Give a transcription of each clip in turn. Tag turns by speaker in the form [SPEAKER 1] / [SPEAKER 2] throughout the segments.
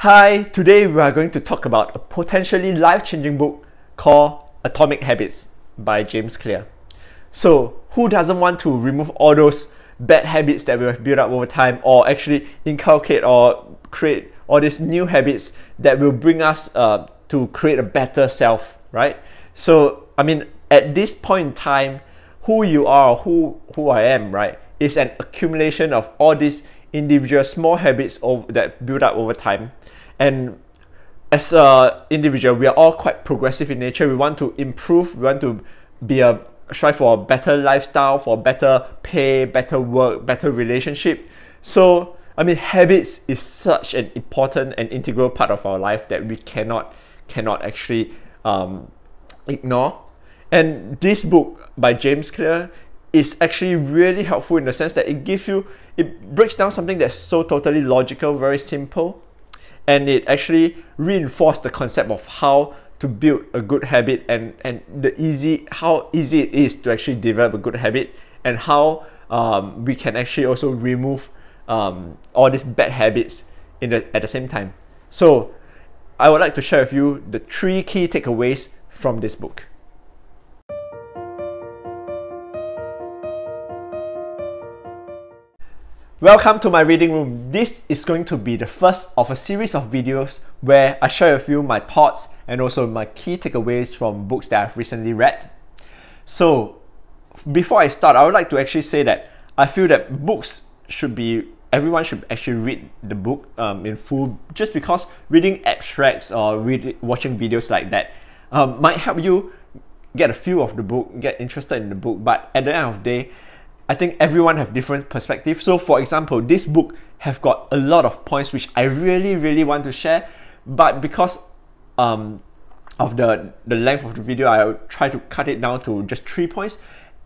[SPEAKER 1] Hi, today we are going to talk about a potentially life-changing book called Atomic Habits by James Clear. So, who doesn't want to remove all those bad habits that we have built up over time, or actually inculcate or create all these new habits that will bring us to create a better self, right? So, I mean, at this point in time, who you are, who I am, right, is an accumulation of all these individual small habits that build up over time. And as an individual, we are all quite progressive in nature. We want to improve, we want to strive for a better lifestyle, for better pay, better work, better relationship. So, I mean, habits is such an important and integral part of our life that we cannot actually ignore. And this book by James Clear is actually really helpful in the sense that it breaks down something that's so totally logical, very simple, and it actually reinforced the concept of how to build a good habit and how easy it is to actually develop a good habit, and how we can actually also remove all these bad habits at the same time. So I would like to share with you the 3 key takeaways from this book. Welcome to my reading room. This is going to be the first of a series of videos where I share with you my thoughts and also my key takeaways from books that I've recently read. So before I start, I would like to actually say that I feel that everyone should actually read the book in full, just because reading abstracts or watching videos like that might help you get a feel of the book, get interested in the book, but at the end of the day, I think everyone have different perspectives. So for example, this book have got a lot of points which I really want to share, but because of the length of the video, I will try to cut it down to just 3 points.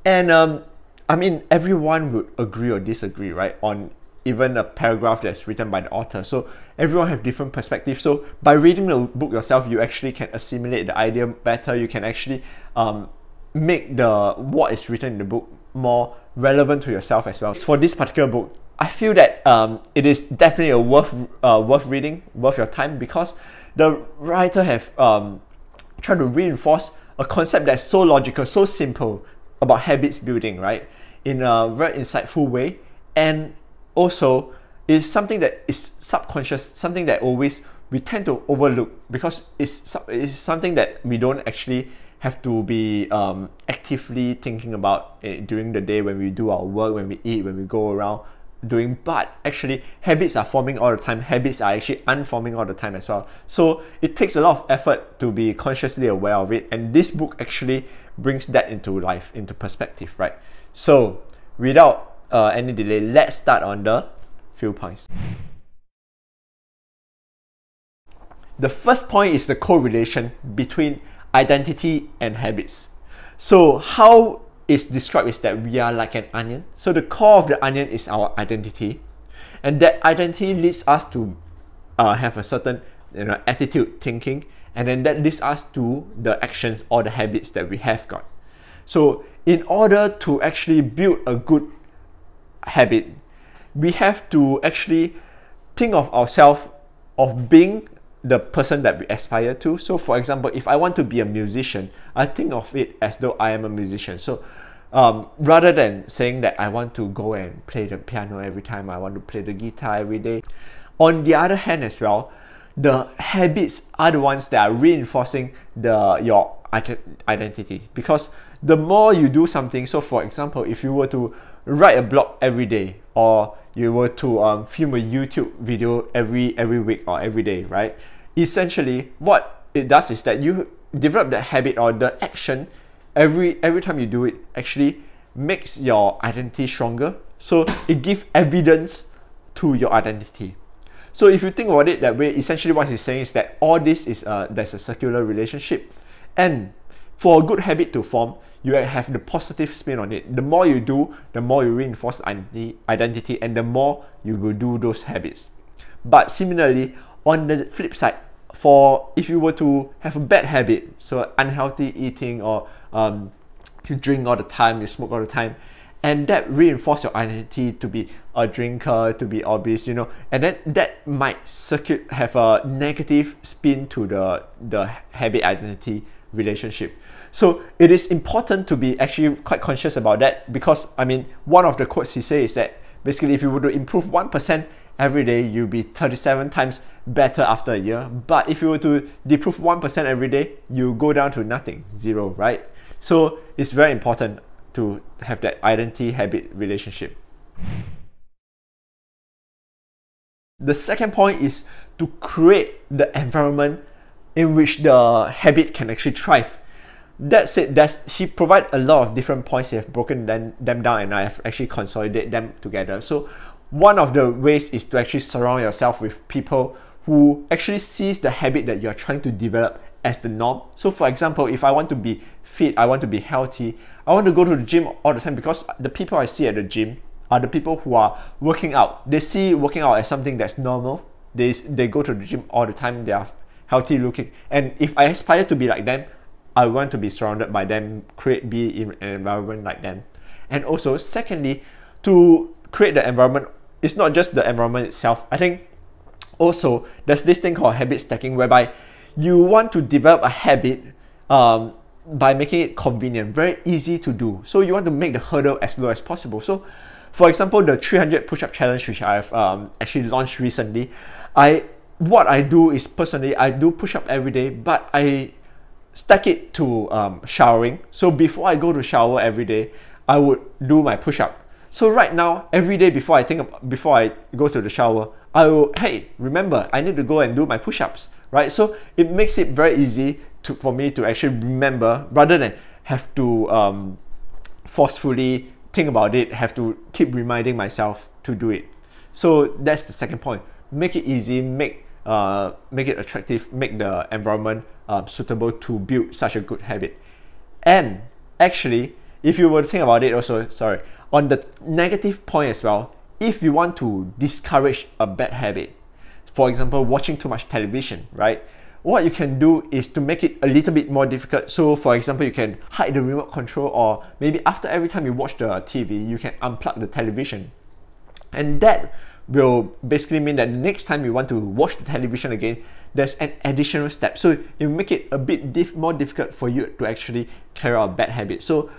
[SPEAKER 1] And I mean, everyone would agree or disagree, right, on even a paragraph that's written by the author. So everyone have different perspectives. So by reading the book yourself, you actually can assimilate the idea better. You can actually make what is written in the book more relevant to yourself as well. For this particular book, I feel that it is definitely a worth reading, worth your time, because the writer have tried to reinforce a concept that's so logical, so simple about habits building, right, in a very insightful way, and also is something that is subconscious, something that we tend to overlook, because it's something that we don't actually have to be actively thinking about during the day when we do our work, when we eat, when we go around doing. But actually, habits are forming all the time. Habits are actually unforming all the time as well. So it takes a lot of effort to be consciously aware of it. And this book actually brings that into life, into perspective, right? So without any delay, let's start on the few points. The first point is the correlation between identity and habits. So how it's described is that we are like an onion. So the core of the onion is our identity, and that identity leads us to have a certain attitude, thinking, and then that leads us to the actions or the habits that we have got. So in order to actually build a good habit, we have to actually think of ourselves of being the person that we aspire to. So for example, if I want to be a musician, I think of it as though I am a musician. So rather than saying that I want to go and play the piano every time, I want to play the guitar every day. On the other hand as well, the habits are the ones that are reinforcing your identity, because the more you do something, so for example, if you were to write a blog every day, or you were to film a YouTube video every week or every day, right? Essentially, what it does is that you develop that habit or the action every time you do it actually makes your identity stronger. So it gives evidence to your identity. So if you think about it that way, essentially what he's saying is that all this is there's a circular relationship, and for a good habit to form, you have the positive spin on it. The more you do, the more you reinforce identity, and the more you will do those habits. But similarly, on the flip side, if you were to have a bad habit, so unhealthy eating, or you drink all the time, you smoke all the time, and that reinforce your identity to be a drinker, to be obese, you know, and then that might have a negative spin to the habit identity relationship. So it is important to be actually quite conscious about that, because I mean, one of the quotes he says is that basically if you were to improve 1% every day, you'll be 37 times better after a year. But if you were to improve 1% every day, you go down to nothing, 0, right? So it's very important to have that identity habit relationship. The second point is to create the environment in which the habit can actually thrive. That said, he provided a lot of different points. He have broken them down, and I have actually consolidated them together. So one of the ways is to actually surround yourself with people who actually sees the habit that you're trying to develop as the norm. So for example, if I want to be fit, I want to be healthy, I want to go to the gym all the time, because the people I see at the gym are the people who are working out. They see working out as something that's normal. They go to the gym all the time, they are healthy looking. And if I aspire to be like them, I want to be surrounded by them, be in an environment like them. And also, secondly, to create the environment, it's not just the environment itself. I think also there's this thing called habit stacking, whereby you want to develop a habit by making it convenient, very easy to do. So you want to make the hurdle as low as possible. So for example, the 300 push-up challenge, which I've actually launched recently, what I do is, personally, I do push-up every day, but I stack it to showering. So before I go to shower every day, I would do my push-up. So right now, every day before I go to the shower, I will, hey, remember, I need to go and do my push-ups, right? So it makes it very easy for me to actually remember, rather than have to forcefully think about it, have to keep reminding myself to do it. So that's the second point. Make it easy, make it attractive, make the environment suitable to build such a good habit. And actually, if you were to think about it also, on the negative point as well, if you want to discourage a bad habit, for example, watching too much television, right? What you can do is to make it a little bit more difficult. So for example, you can hide the remote control, or maybe after every time you watch the TV, you can unplug the television. And that will basically mean that the next time you want to watch the television again, there's an additional step. So it will make it a bit more difficult for you to actually carry out a bad habit. So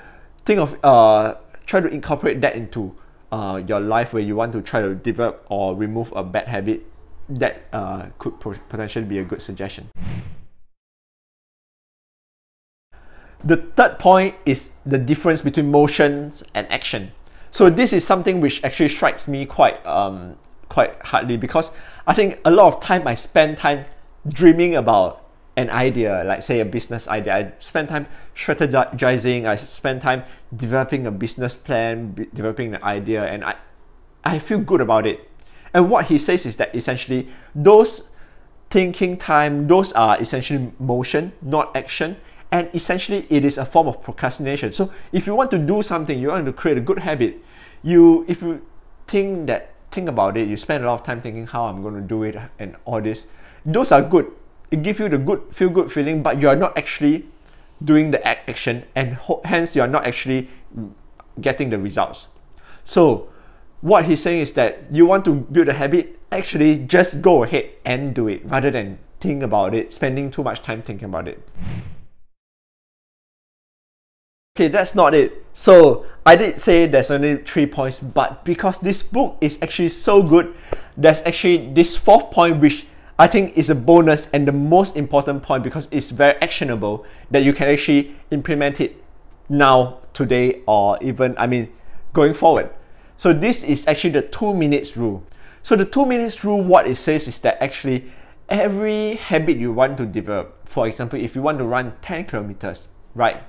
[SPEAKER 1] think of, try to incorporate that into your life, where you want to try to develop or remove a bad habit. That could potentially be a good suggestion. The third point is the difference between motions and action. So this is something which actually strikes me quite hardly, because I think a lot of time I spend time dreaming about an idea, like say a business idea. I spend time strategizing, I spend time developing a business plan, developing an idea, and I feel good about it. And what he says is that essentially those thinking time, those are essentially motion, not action. And essentially it is a form of procrastination. So if you want to do something, you want to create a good habit, if you think about it, you spend a lot of time thinking how I'm going to do it and all this, those are good. It gives you the feel good feeling, but you are not actually doing the action, and hence you are not actually getting the results. So what he's saying is that you want to build a habit, actually just go ahead and do it, rather than think about it, spending too much time thinking about it. Okay, that's not it. So I did say there's only 3 points, but because this book is actually so good, there's actually this fourth point, which I think is a bonus and the most important point, because it's very actionable, that you can actually implement it now, today, or even, going forward. So this is actually the 2 minutes rule. So the 2 minutes rule, what it says is that actually every habit you want to develop, for example, if you want to run 10 kilometers, right,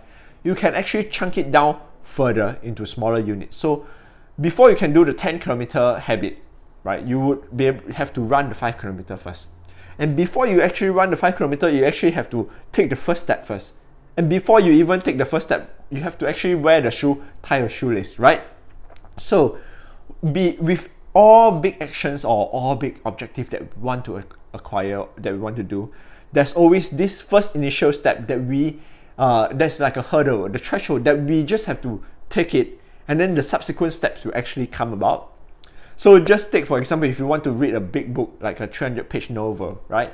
[SPEAKER 1] you can actually chunk it down further into smaller units. So before you can do the 10 kilometer habit, right, you would have to run the 5 kilometer first. And before you actually run the 5 kilometer, you actually have to take the first step first. And before you even take the first step, you have to actually wear the shoe, tie your shoelace, right? So with all big actions or all big objectives that we want to acquire, that we want to do, there's always this first initial step that that's like a hurdle, the threshold, that we just have to take it and then the subsequent steps will actually come about. So just take, for example, if you want to read a big book, like a 300-page novel, right?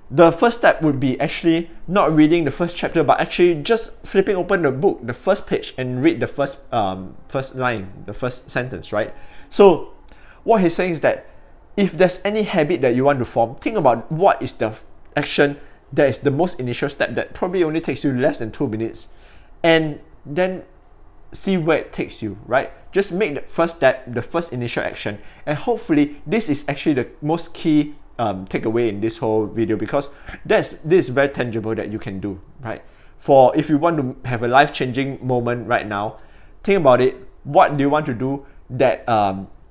[SPEAKER 1] The first step would be actually not reading the first chapter, but actually just flipping open the book, the first page, and read the first line, the first sentence, right? So what he's saying is that if there's any habit that you want to form, think about what is the action that is the most initial step that probably only takes you less than 2 minutes, and then see where it takes you, right? Just make the first step, the first initial action, and hopefully this is actually the most key takeaway in this whole video, because this is very tangible that you can do, right? For if you want to have a life-changing moment right now, think about it. What do you want to do that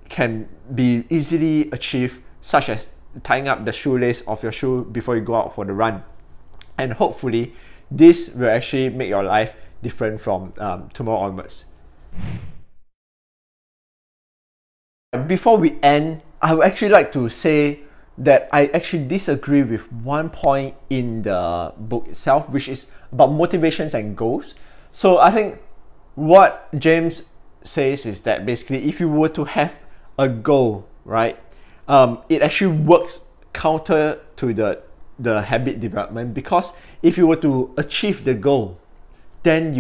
[SPEAKER 1] can be easily achieved, such as tying up the shoelace of your shoe before you go out for the run? And hopefully this will actually make your life different from tomorrow onwards. Before we end, I would actually like to say that I actually disagree with one point in the book itself, which is about motivations and goals. So I think what James says is that basically if you were to have a goal, right, it actually works counter to the habit development, because if you were to achieve the goal, then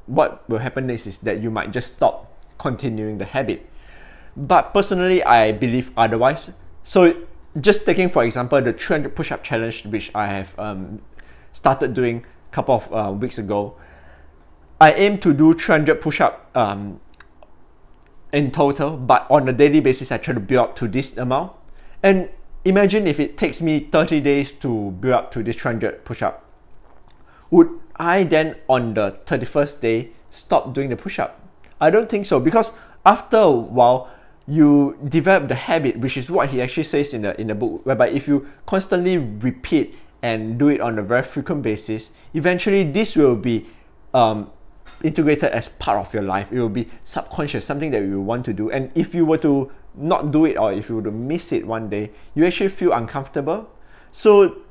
[SPEAKER 1] what will happen next is that you might just stop continuing the habit. But personally, I believe otherwise. So just taking, for example, the 300 push-up challenge, which I have started doing a couple of weeks ago. I aim to do 300 push-up in total, but on a daily basis I try to build up to this amount. And imagine if it takes me 30 days to build up to this 300 push-up. Would I then on the 31st day stop doing the push-up? I don't think so, because after a while you develop the habit, which is what he actually says in the book, whereby if you constantly repeat and do it on a very frequent basis, eventually this will be integrated as part of your life. It will be subconscious, something that you want to do. And if you were to not do it, or if you were to miss it one day, you actually feel uncomfortable. So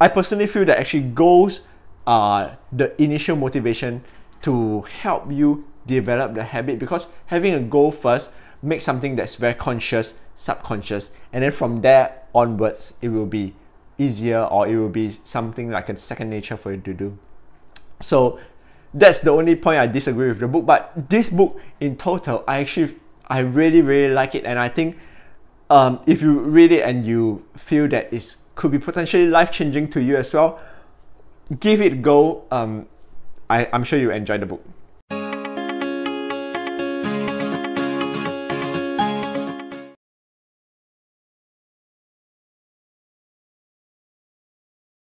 [SPEAKER 1] I personally feel that actually goals are the initial motivation to help you develop the habit, because having a goal first makes something that's very conscious, subconscious, and then from there onwards it will be easier, or it will be something like a second nature for you to do. So that's the only point I disagree with the book. But this book in total, I really like it, and I think if you read it and you feel that it could be potentially life-changing to you as well, give it a go. I'm sure you enjoy the book.